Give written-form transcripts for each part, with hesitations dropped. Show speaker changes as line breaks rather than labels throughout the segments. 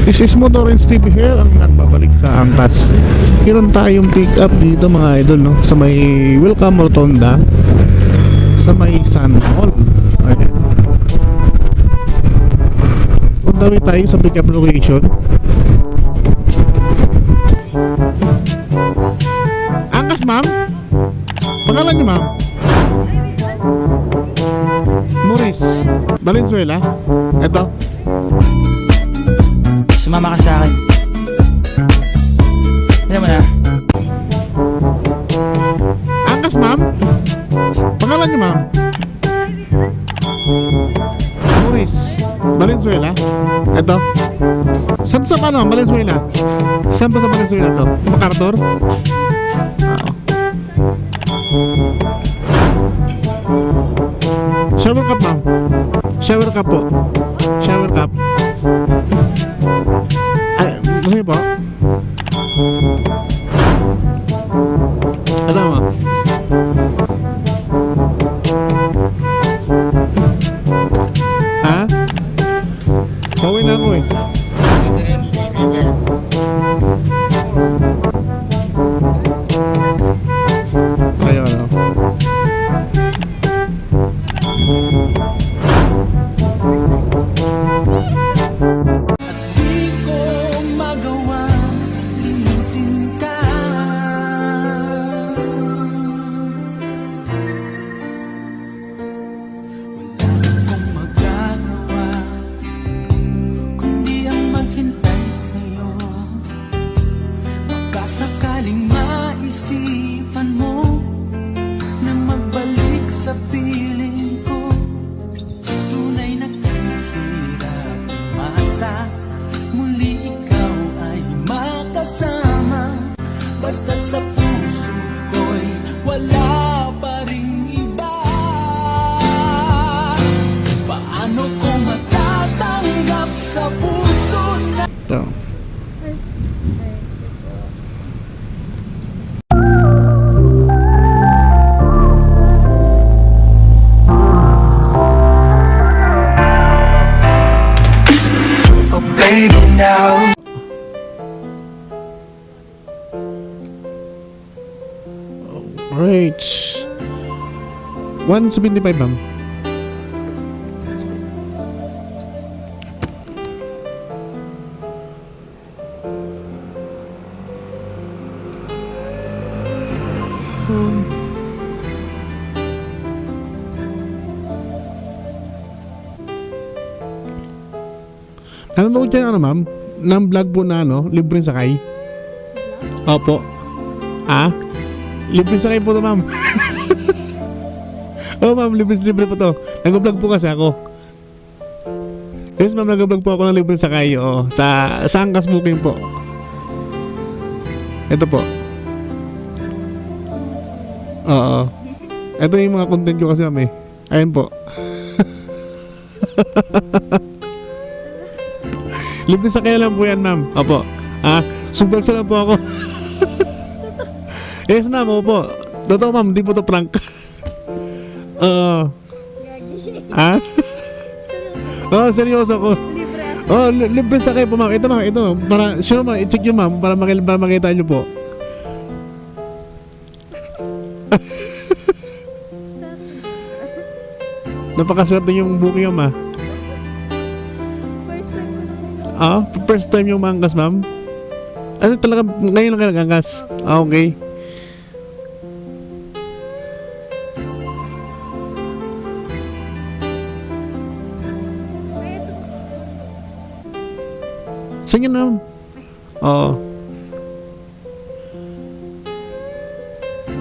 This is Motorin Steve here, ang nagbabalik sa angkas. Meron tayong pick up dito mga idol, no? Sa may Welcome Rotonda, sa may Sun Mall. Ayan. Puntawi tayo sa pick up location. Angkas, ma'am? Pangalan niyo, ma'am? Maurice Valenzuela. Ito.
Sumama ka sa akin. Alam mo na.
Angkas, ma'am? Pangalan niyo, ma'am? Maurice Valenzuela. Ito. Saan sa paano, Valenzuela? Saan ba sa Valenzuela to? MacArthur? Shower cup, ma'am. Shower cup po. Shower cup. Ay, gusto niyo po? Ano, ma'am? Ha? Pauwi na ako eh. Ayaw, ano?
Di ko magawang limutin ka. Wala akong magagawa kundi ang maghintay sa'yo. Baka sakaling maisipan mo na magbalik sa piling ko. Tunay na kahirap umasa, muli ikaw ay makasama. Basta't sa puso ko'y wala pa ring iba. Paano ko matatanggap sa puso na
Ito.
Oh baby now.
Alright. 175, ma'am. Nanonood siya ano, ma'am? Ng vlog po na ano, libreng sakay? Opo. Ah? Libreng sakay po to, ma'am. Oo, ma'am, libre po to. Nag-vlog po kasi ako. Yes, ma'am, nag-vlog po ako ng libreng sakay. Oo, sa Angkas Booking po. Ito po. Oo. Ito yung mga content ko kasi, ma'am, eh. Ayun po. Libre sa kaya lang po yan, ma'am. Opo. Subag siya lang po ako. Yes, ma'am. Opo. Totoo, ma'am. Hindi po to prank. Seryoso ko. Libre sa kaya po, ma'am. Ito, ma'am. Ito. Para, sure, ma'am. I-check nyo, ma'am. Para makita nyo po. Napakaswerte yung booking, ma'am. First time yung maangkas, ma'am? Ano talaga, ngayon lang kayo nag-angkas? Okay. Saan yun, ma'am? Oo.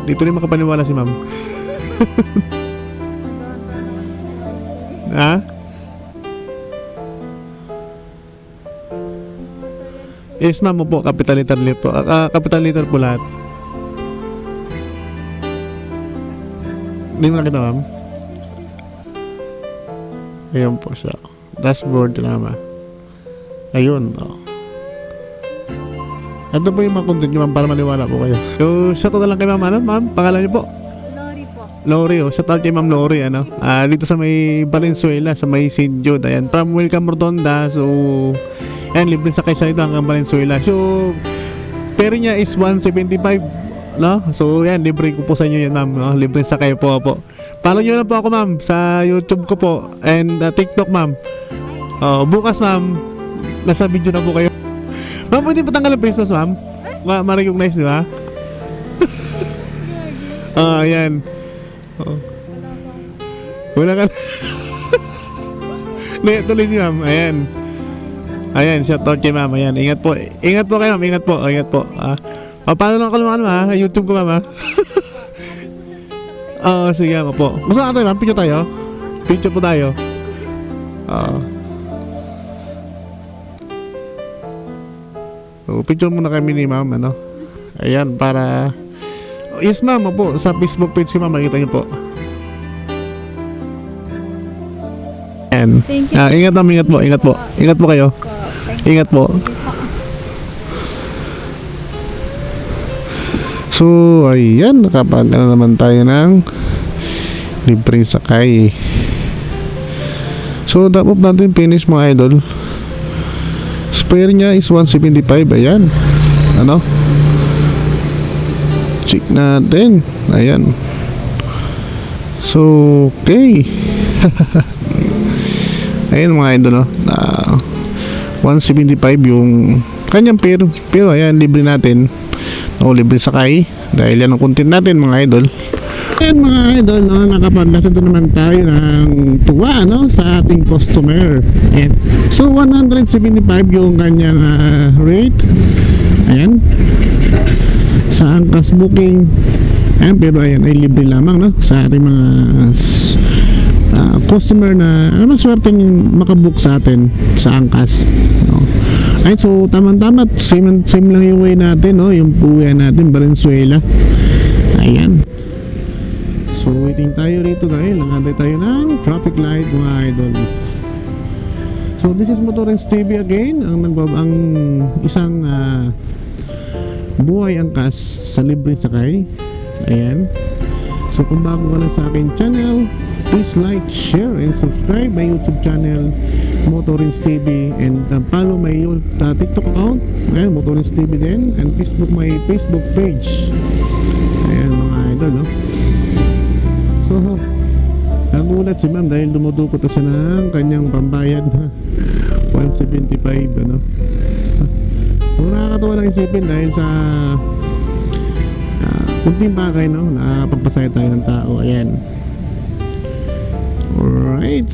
Dito rin makapaniwala si ma'am. Ha? Yes, ma'am po, capital letter po. Capital letter po lahat. Hindi mo nakita, ma'am? Ayun po siya. Dashboard na, ma'am. Ayun, oh. Ito po yung mga content nyo, ma'am, para maniwala po kayo. So, shoutout na lang kay ma'am, ano, ma'am? Pangalan niyo po?
Lori po.
Lori, oh. Shoutout kay ma'am Lori, ano? Dito sa may Valenzuela, sa may St. Jude. Ayan, from Welcome Rotonda. So, Ayan, libre sa kayo sa ito hanggang Valenzuela. So, pero niya is 175, no? So, yan, libre ko po sa inyo yan, ma'am. No? Libre sa kayo po. Follow nyo lang po ako, ma'am, sa YouTube ko po and TikTok, ma'am. Bukas, ma'am, nasa video na po kayo. Ma'am, pwede patanggal ang pesos, ma'am? Ma-recognize, di ba? Ayan. Wala ka. Tuloy niyo, ma'am. Ayan, shoutout kay ma'am. Ayan, ingat po kayo, ma'am. Ingat po. Paano lang ako lumakan, YouTube ko, ma'am, sige, ma'am po. Gusto ka tayo, ma'am? Picture tayo? Picture po tayo. Picture muna kami ni ma'am, ano? Ayan, para... Yes, ma'am, po. Sa Facebook page ko, ma'am, makita niyo po. Ayan.
Thank you.
Ingat, ma'am, ingat po. Ingat po kayo. Ingat po. So, ayan, nakapag naman tayo ng libreng sakay. So, dapat natin finish, mga idol. Spare niya is 175. Ayan. Ano? Check natin. Ayan. So, okay. Ayan, mga idol, no? 175 yung kanyang pero ayan, libre natin. Libre sakay dahil yan ang content natin, mga idol. Ayan, mga idol, no? Nakapagdito naman tayo ng tuwa, no? Sa ating customer. Ayan. So 175 yung kanyang rate. Ayan, sa angkas booking. Ayan, pero ayan ay libre lamang, no? Sa ating mga customer na swerte makabook sa atin sa angkas, no? Ay, so tama-tama, same lang yung way natin, no? Yung uwi natin Valenzuela. Ayan. So waiting tayo rito dahil nangantay tayo ng traffic light, mga idol. So this is Motorins TV again, ang isang buhay angkas sa libre sakay. Ayan. So kung bago ka lang sa akin channel, please like, share, and subscribe my YouTube channel, Motorins TV, and follow my TikTok account, ayan, Motorins TV din, and my Facebook page. Ayan, mga idol, no? So, nagulat si ma'am dahil dumudukot na siya ng kanyang pambayad na 175, ano? So, nakakatawa lang isipin dahil sa kunting bagay, no? Nakapagpasaya tayo ng tao. Ayan. Alright.